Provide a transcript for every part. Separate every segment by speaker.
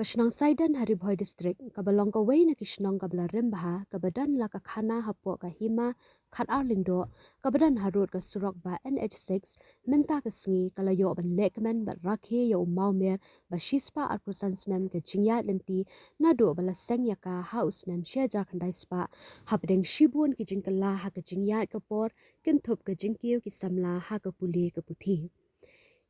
Speaker 1: Shnong Saiden hari boy district kabalong ka way na kishnong kabla rimbaha kabadan la ka khana hapo ka hima khat arlindo kabadan harut ka surok ba NH6 minta ka sngi kalayo ban lekmen ba rakhe yo Mawmer ba shispa arpusan snem ka jingya lenti nado bala seng yaka house nem sheja khandai spa habdeng shibun ki jingkylla ha ka jingya ka por kinthop ka jingkyu ki samla ha ka puli ka puthi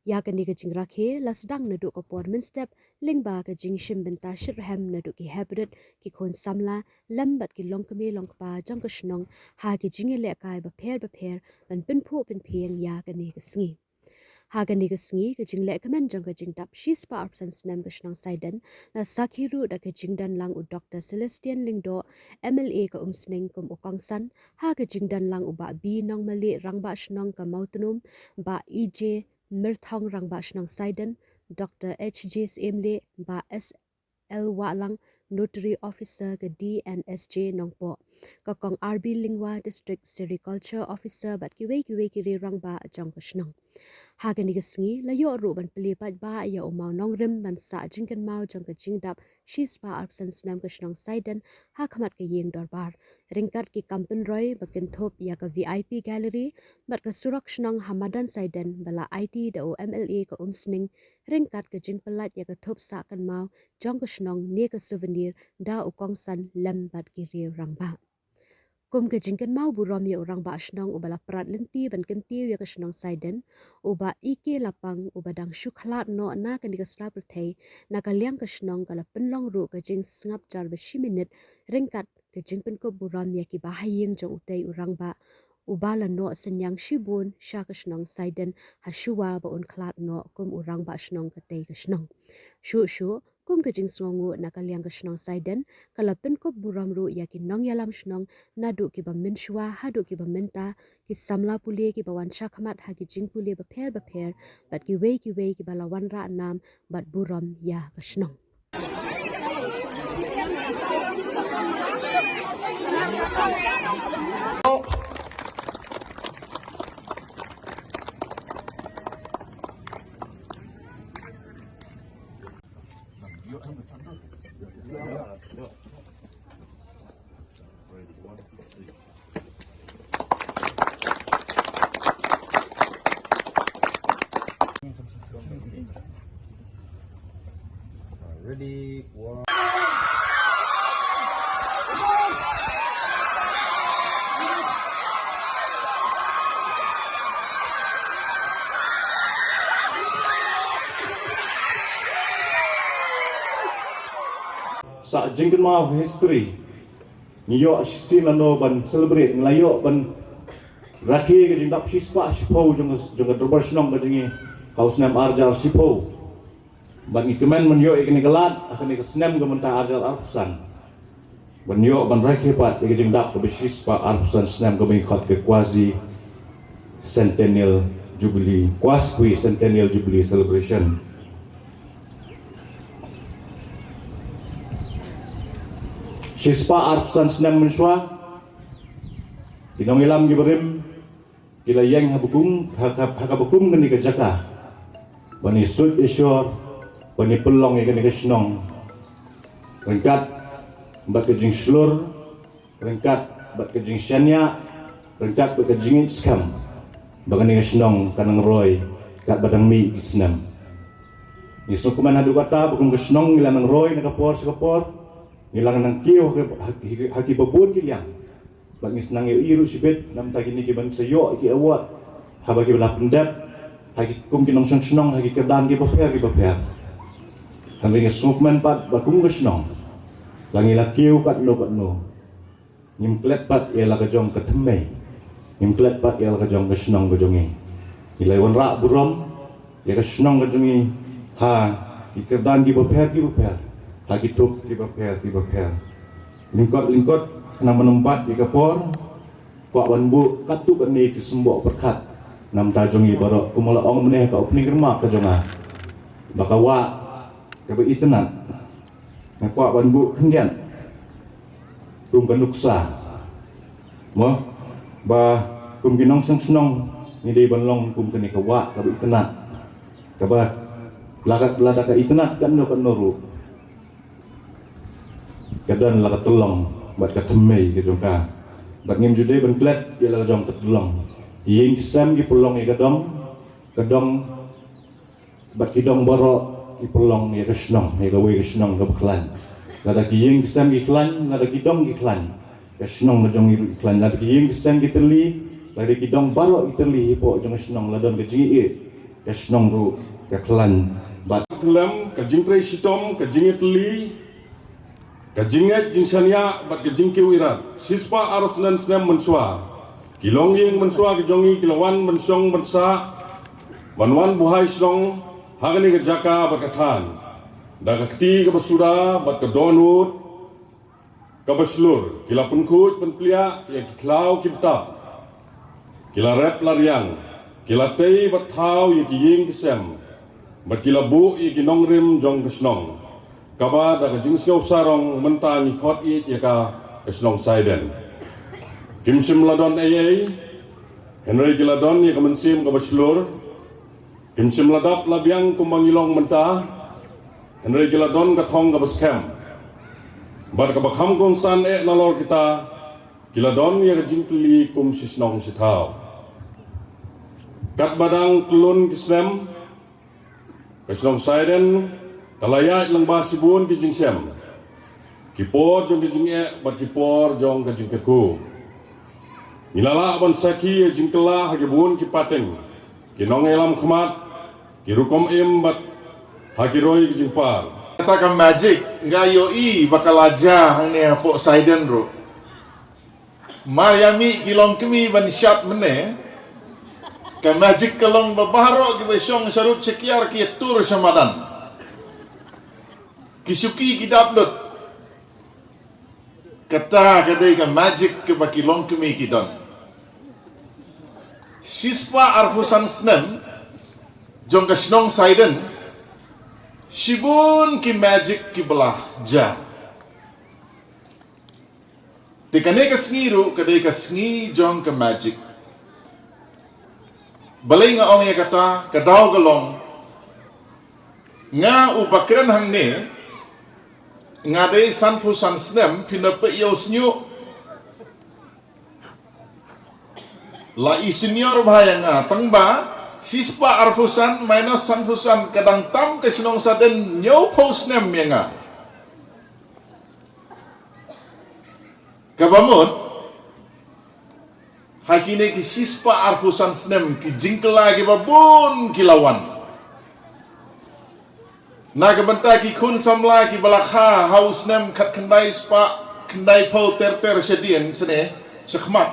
Speaker 1: ya ka ni ka jing rakhe lasdang na du ka por min step lingba ka jing shim benta shirham na du ki hybrid ki khon samla lambat ki longkame longpa jang ka shnong ha ki jing le kai ba pher ban pin pho pin phieng ya ka ni ka sngi ha ka ni ka sngi ka jing le kamen jang ka jing tap shi spa option snem ka Shnong Saiden na sakhiru da ka jing dan lang u Dr. Celestian Lingdo MLA ka sneng kum ukang san ha ka jing dan lang u ba bi nong mali rangba shnong ka mautunum ba EJ Mirthong rangba Shnong Saiden, Dr. H.J. Emle ba S.L. Walang Notary Officer ke DNSJ Nongpo, kakong RB Lingwa District Sericulture Officer bat kiwe kiri rangba jang Shnong. Hagan ni sngi layo ru ban pelipat ba ya umau nongrim ban sa jingkan mau jang ka jingdap shispa absence nam ka Shnong Saiden ha khamat ka yeng dorbar ryngkat ki kampen roy bakin thop ya ka VIP gallery bat ka surak Shnong Hamadan Saiden bala IT da MLA ka sning ryngkat ka jingpelat ya ka thop sa kan mau jang ka Shnong ne ka souvenir da ukong san lem bat ki ri rangba kum ke jingkan mau buram ya orang ba Shnong ubala prat lenti ban kentiu ya ka Shnong Saiden uba ike lapang uba dang shukhalat no na kan ka sla perthei na ka liang ka Shnong kala penlong ru ka jing ngap jar ba 10 minit ringkat ke jingpen ko buram ya ki bahayeng jong utei urang ba ubala no senyang shibun sha ka Shnong Saiden hashuwa ba un khlat no kum urang ba Shnong ka tei ka Shnong shu kum ke jing sngongu na ka liang ka Shnong Saiden kala pen ko buram ru ya ki nong yalam Shnong nadu ki ba minshwa hadu ki ba minta ki samla pule ki ba wan shakhamat ha ki jing pule ba pher bat ki wei ki ba lawan ra nam bat buram ya ka Shnong
Speaker 2: Ready, one.
Speaker 3: Sa jingkan mau history niyo sin lano ban celebrate nglayo ban rakhi ke jingdap shispa shipo jong dorbar Shnong ka jingi house nam arjal shipo ban ikemen menyo ikni galat akan ik snem ga mentah arjal arpusan ban yo ban rakhi pat ik jingdap ke shispa arpusan snem ga mengikot ke quasi centennial jubilee celebration. Shispa arpusan snem menswa kinong ilam giberim kila yang habukum ngani ka jaka bani sud isyur bani pelong ikani ka Shnong ryngkat bat ka jing slur ryngkat bat ka jing shanya ryngkat bat ka jing skam bagani ka Shnong kanang roy kat badang mi gisnam isu kuman hadu kata bukum ka Shnong ngilang roy nakapor nilang nang kiyo haki babun kiliang bangis nang iru sibet nam tagini ki ban sayo ki awat habagi bala pendap haki kum kinong Shnong haki kedan ki baper hangring sukman pat bakum ka Shnong langi la kiyo kat no nimklet pat ia la ka jong ka themei nimklet pat ia la ka jong ka Shnong ka jongi ilai wan ra buram ya ka Shnong ka jongi ha ki kedan ki baper lagi tup ki baper lingkot kena menempat di kapor kuak banbu katu kan ni ki sembok berkat nam tajongi barok kumula ong meneh ka opening rumah ka jonga bakawa ka be itenat na kuak banbu kendian kum kanuksa mo ba kum ginong Shnong ni dei banlong kum kani ka wa ka be itenat ka ba lagat ka itenat kan no ru kadan la katulong bat katemei ke jongka bat ngim jude ban klet ya la jong katulong ying kisam gi pulong ya kadong bat kidong baro ipulong ya kesnong ya gawe kesnong ke beklan lada kiying kisam gi klan lada kidong gi klan kesnong ke jong iklan lada kiying kisam gi terli lada kidong baro iterli hipo jong kesnong ladon ke jingi kesnong ru ke klan bat
Speaker 2: kelam ke jingtre sitom ke jingit li ke jinget jingsania bat ke jingkiu irat sispa araf nan snem mensua kilong ying mensua ke jongi kilawan mensong mensa wanwan buhai shnong hagani ke jaka bat katan da ke keti ke basura bat ke donut ke baslur kila penkut penplia ya kiklau kibtab kila rep lariang kila tei bat thau ya kiying kisem bat kila bu ya kinong rim jong kesnong kaba da ka jingsyo sarong menta ni khot it ya ka Shnong Saiden kim sim ladon ai Henry kiladon ya ka mensim ka baslur kim sim ladap labiang kumangilong menta Henry kiladon ka thong ka baskem bat ka bakham kong san nalor kita kiladon ya ka jingkli kum sisnong sithau kat badang tulun kisnem Shnong Saiden talaya lang ba shibun ki jingsem kipor jong ki jinge bat kipor jong ka jingkeku nilala ban saki jingkylla hagibun ki pateng kinong elam khmat kirukom im bat hakiroi ki jingpar
Speaker 4: katakan magic ngayo i bakal aja hang ni pok Saiden ro Mariami kilong kemi ban syat mene ka magic kalong babaro ki besong sarut sekiar ki tur samadan kisuki kidaplut kata kadai ka magic ke baki long kemi kidon sispa arhusan snem jong ka Shnong Saiden shibun ki magic ki belah ja tikane ka sngiru kadai ka sngi jong ka magic balai nga ong ya kata kadaw galong nga upakran hang ne nga day sanfu san snem pinapa yaw snyo la senior bahaya nga tangba sispa arfusan minus sanfusan kadang tam ke Shnong Saiden nyaw po snem ya nga kabamon hakine ki sispa arfusan snem ki jingkylla ki babun kilawan nagbanta ki kun samla ki balakha haus nem khat khandai spa khandai pho ter sedien sene sekhmat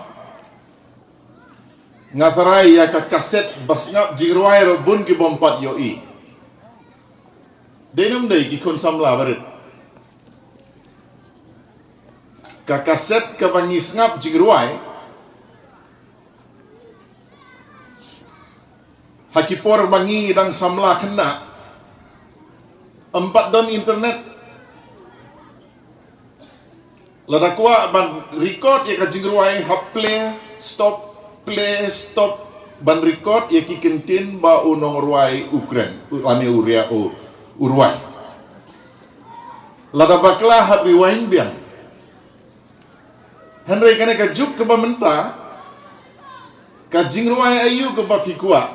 Speaker 4: ngatarai ya ka kaset basngap jingruai ro bun ki bompat yo i denum dei ki kun samla barit ka kaset ka bangis ngap jingruai hakipor bangi dang samla kena empat don internet ladakwa ban record ya ka jingruai hap play stop ban record ya ki kentin ba unong ruai Ukraine ane uria o urwai ladabakla hap rewind biang Henry kene ka juk ke bamenta ka jingruai ayu ke bapikwa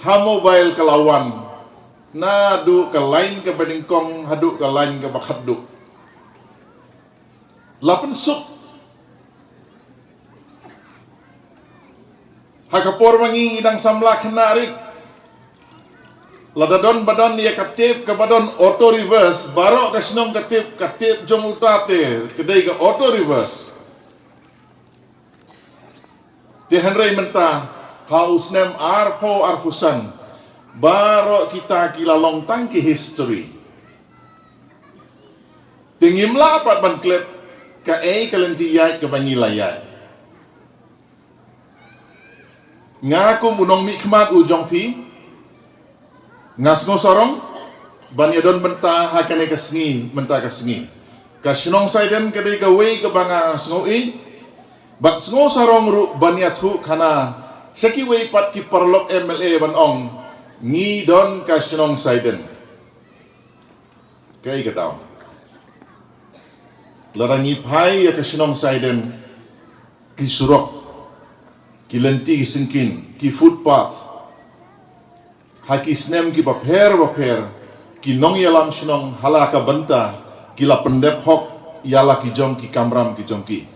Speaker 4: ha mobile kelawan na du ka lain ke badingkong hadu ka lain ke bakhaddu lapan sup hakapor mangi idang samla khenarik ladadon badon ya katip ke badon auto reverse barok ka Shnong katip jong utate kedai ke auto reverse ti Henry menta haus nem arpo arfusan baro kita kila long tang ki history tingimla pat ban klep ka kalenti yai ke bangilayai ngaku munong mi khmat u jong pi ngasngo sorong ban yadon menta hakane ka sngi menta ka sngi ka Shnong Saiden kadai ka wei ka banga sngo i bat sngo sarong ru ban yathu khana seki wei pat ki parlok MLA ban ong ngi don ka Shnong Saiden kai ka daw larangi pai ya ke Shnong Saiden ki surok ki lenti ki singkin ki footpath haki snem ki baper ki nong yalam Shnong halaka benta ki la pendep hok yala ki jong ki kamram ki jong ki